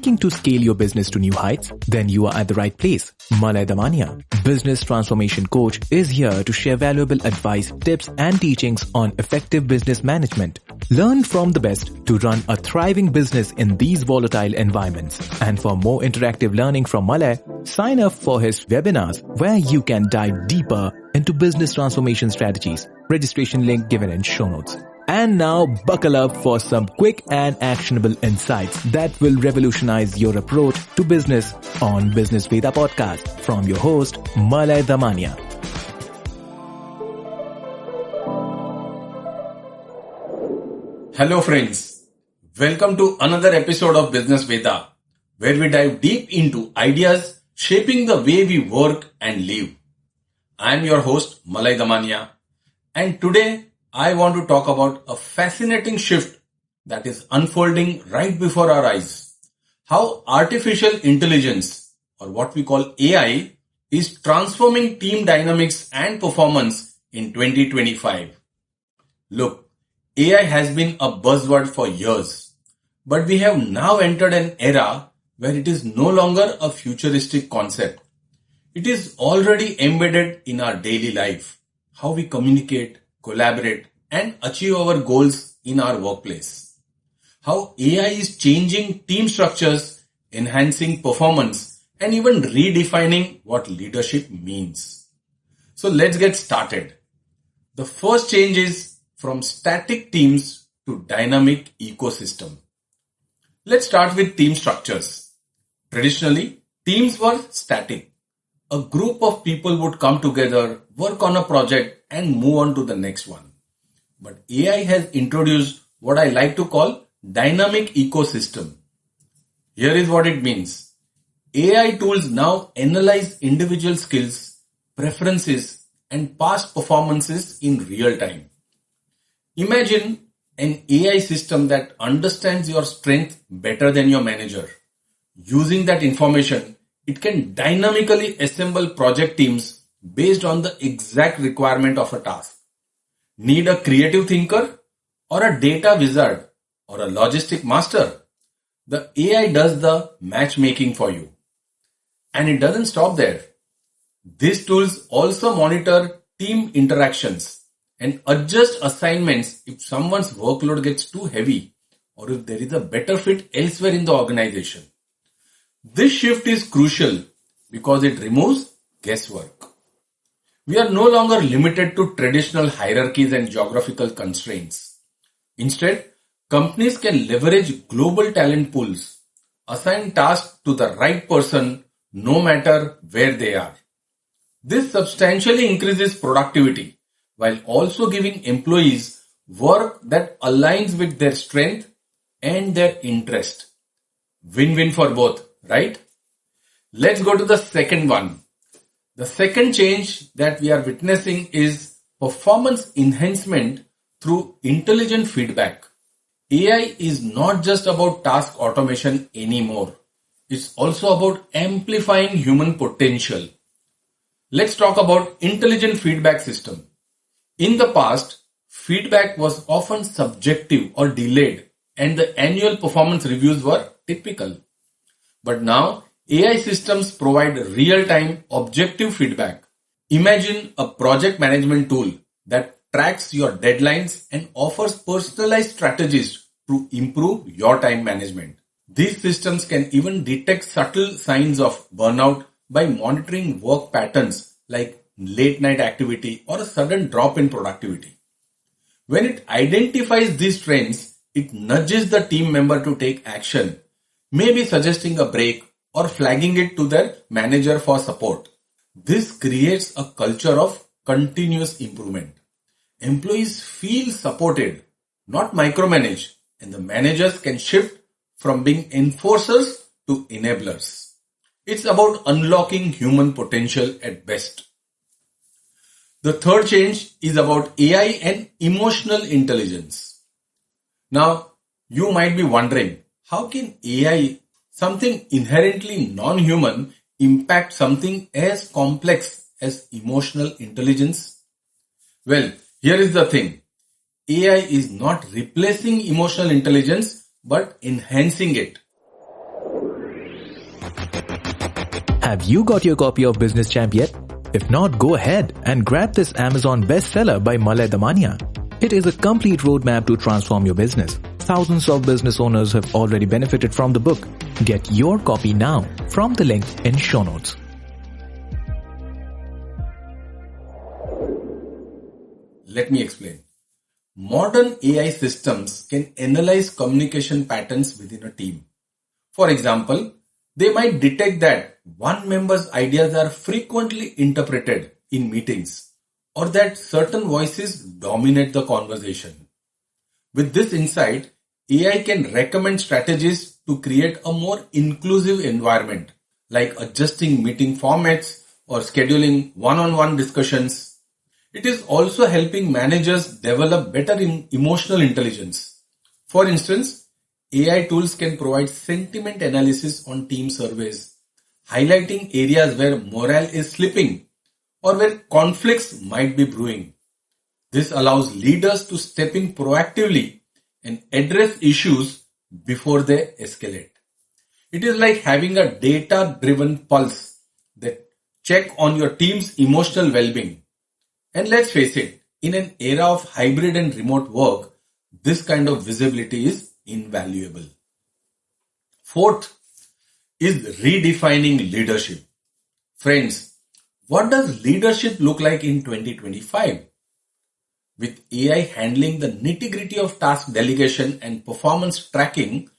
Seeking to scale your business to new heights? Then you are at the right place. Malay Damania, business transformation coach, is here to share valuable advice, tips and teachings on effective business management. Learn from the best to run a thriving business in these volatile environments. And for more interactive learning from Malay, sign up for his webinars where you can dive deeper into business transformation strategies. Registration link given in show notes. And now buckle up for some quick and actionable insights that will revolutionize your approach to business on Business Veda podcast from your host, Malay Damania. Hello friends, welcome to another episode of Business Veda, where we dive deep into ideas shaping the way we work and live. I am your host, Malay Damania, and today I want to talk about a fascinating shift that is unfolding right before our eyes. How artificial intelligence, or what we call AI, is transforming team dynamics and performance in 2025. Look, AI has been a buzzword for years, but we have now entered an era where it is no longer a futuristic concept. It is already embedded in our daily life, how we communicate, collaborate, and achieve our goals in our workplace. How AI is changing team structures, enhancing performance, and even redefining what leadership means. So let's get started. The first change is from static teams to dynamic ecosystem. Let's start with team structures. Traditionally, teams were static. A group of people would come together, work on a project, and move on to the next one. But AI has introduced what I like to call dynamic ecosystem. Here is what it means. AI tools now analyze individual skills, preferences, and past performances in real time. Imagine an AI system that understands your strength better than your manager. Using that information, it can dynamically assemble project teams based on the exact requirement of a task. Need a creative thinker or a data wizard or a logistic master? The AI does the matchmaking for you. And it doesn't stop there. These tools also monitor team interactions and adjust assignments if someone's workload gets too heavy or if there is a better fit elsewhere in the organization. This shift is crucial because it removes guesswork. We are no longer limited to traditional hierarchies and geographical constraints. Instead, companies can leverage global talent pools, assign tasks to the right person no matter where they are. This substantially increases productivity while also giving employees work that aligns with their strength and their interest. Win-win for both, right? Let's go to the second one. The second change that we are witnessing is performance enhancement through intelligent feedback. AI is not just about task automation anymore. It's also about amplifying human potential. Let's talk about intelligent feedback system. In the past, feedback was often subjective or delayed, and the annual performance reviews were typical. But now, AI systems provide real-time objective feedback. Imagine a project management tool that tracks your deadlines and offers personalized strategies to improve your time management. These systems can even detect subtle signs of burnout by monitoring work patterns like late night activity or a sudden drop in productivity. When it identifies these trends, it nudges the team member to take action, maybe suggesting a break or flagging it to their manager for support. This creates a culture of continuous improvement. Employees feel supported, not micromanaged, and the managers can shift from being enforcers to enablers. It's about unlocking human potential at best. The third change is about AI and emotional intelligence. Now, you might be wondering, how can AI, something inherently non-human, impact something as complex as emotional intelligence? Well, here is the thing. AI is not replacing emotional intelligence but enhancing it. Have you got your copy of Business Champ yet? If not, go ahead and grab this Amazon bestseller by Malay Damania. It is a complete roadmap to transform your business. Thousands of business owners have already benefited from the book. Get your copy now from the link in show notes. Let me explain. Modern AI systems can analyze communication patterns within a team. For example, they might detect that one member's ideas are frequently interpreted in meetings or that certain voices dominate the conversation. With this insight, AI can recommend strategies to create a more inclusive environment, like adjusting meeting formats or scheduling one-on-one discussions. It is also helping managers develop better emotional intelligence. For instance, AI tools can provide sentiment analysis on team surveys, highlighting areas where morale is slipping or where conflicts might be brewing. This allows leaders to step in proactively and address issues before they escalate. It is like having a data-driven pulse that check on your team's emotional well-being. And let's face it, in an era of hybrid and remote work, this kind of visibility is invaluable. Fourth is redefining leadership. Friends, what does leadership look like in 2025? With AI handling the nitty-gritty of task delegation and performance tracking,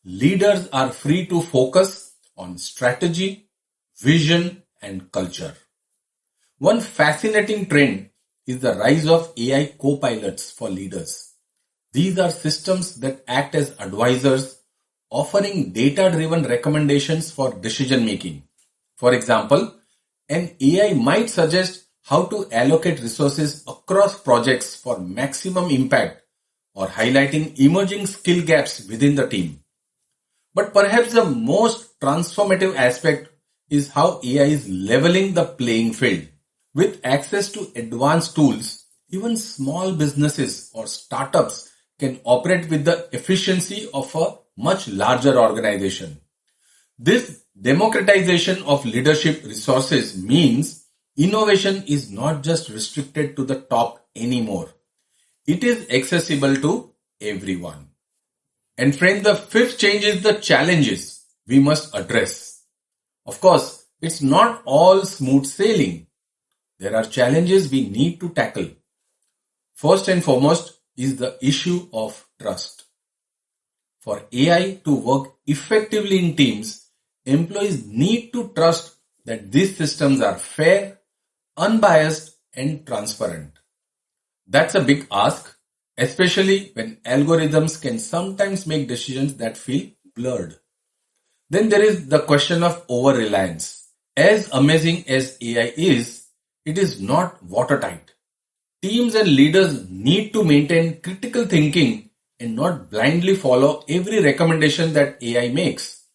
leaders are free to focus on strategy, vision, and culture. One fascinating trend is the rise of AI co-pilots for leaders. These are systems that act as advisors, offering data-driven recommendations for decision making. For example, an AI might suggest how to allocate resources across projects for maximum impact or highlighting emerging skill gaps within the team. But perhaps the most transformative aspect is how AI is leveling the playing field. With access to advanced tools, even small businesses or startups can operate with the efficiency of a much larger organization. This democratization of leadership resources means innovation is not just restricted to the top anymore. It is accessible to everyone. And friends, the fifth change is the challenges we must address. Of course, it's not all smooth sailing. There are challenges we need to tackle. First and foremost is the issue of trust. For AI to work effectively in teams, employees need to trust that these systems are fair, unbiased, and transparent. That's a big ask, especially when algorithms can sometimes make decisions that feel blurred. Then there is the question of over-reliance. As amazing as AI is, it is not watertight. Teams and leaders need to maintain critical thinking and not blindly follow every recommendation that AI makes.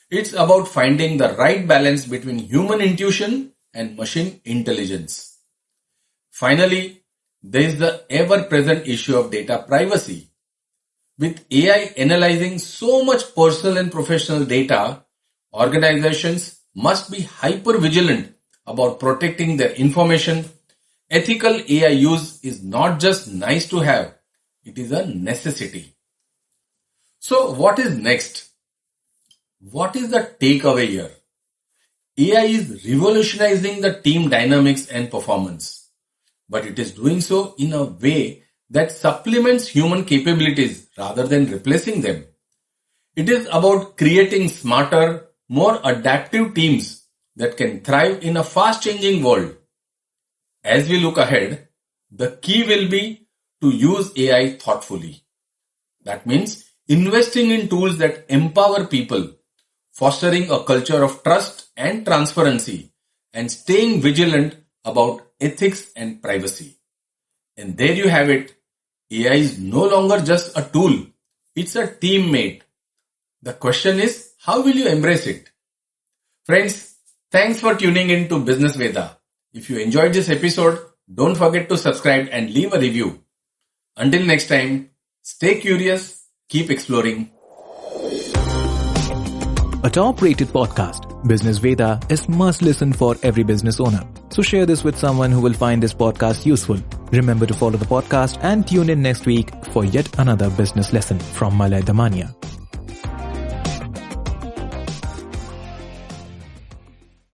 It's about finding the right balance between human intuition and machine intelligence. Finally, there is the ever-present issue of data privacy. With AI analyzing so much personal and professional data, organizations must be hyper-vigilant about protecting their information. Ethical AI use is not just nice to have, it is a necessity. So what is next? What is the takeaway here? AI is revolutionizing the team dynamics and performance, but it is doing so in a way that supplements human capabilities rather than replacing them. It is about creating smarter, more adaptive teams that can thrive in a fast-changing world. As we look ahead, the key will be to use AI thoughtfully. That means investing in tools that empower people, fostering a culture of trust and transparency, and staying vigilant about ethics and privacy. And there you have it. AI is no longer just a tool, it's a teammate. The question is, how will you embrace it? Friends, thanks for tuning in to Business Veda. If you enjoyed this episode, don't forget to subscribe and leave a review. Until next time, stay curious, keep exploring. A top-rated podcast Business Veda is must listen for every business owner. So share this with someone who will find this podcast useful. Remember to follow the podcast and tune in next week for yet another business lesson from Malay Damania.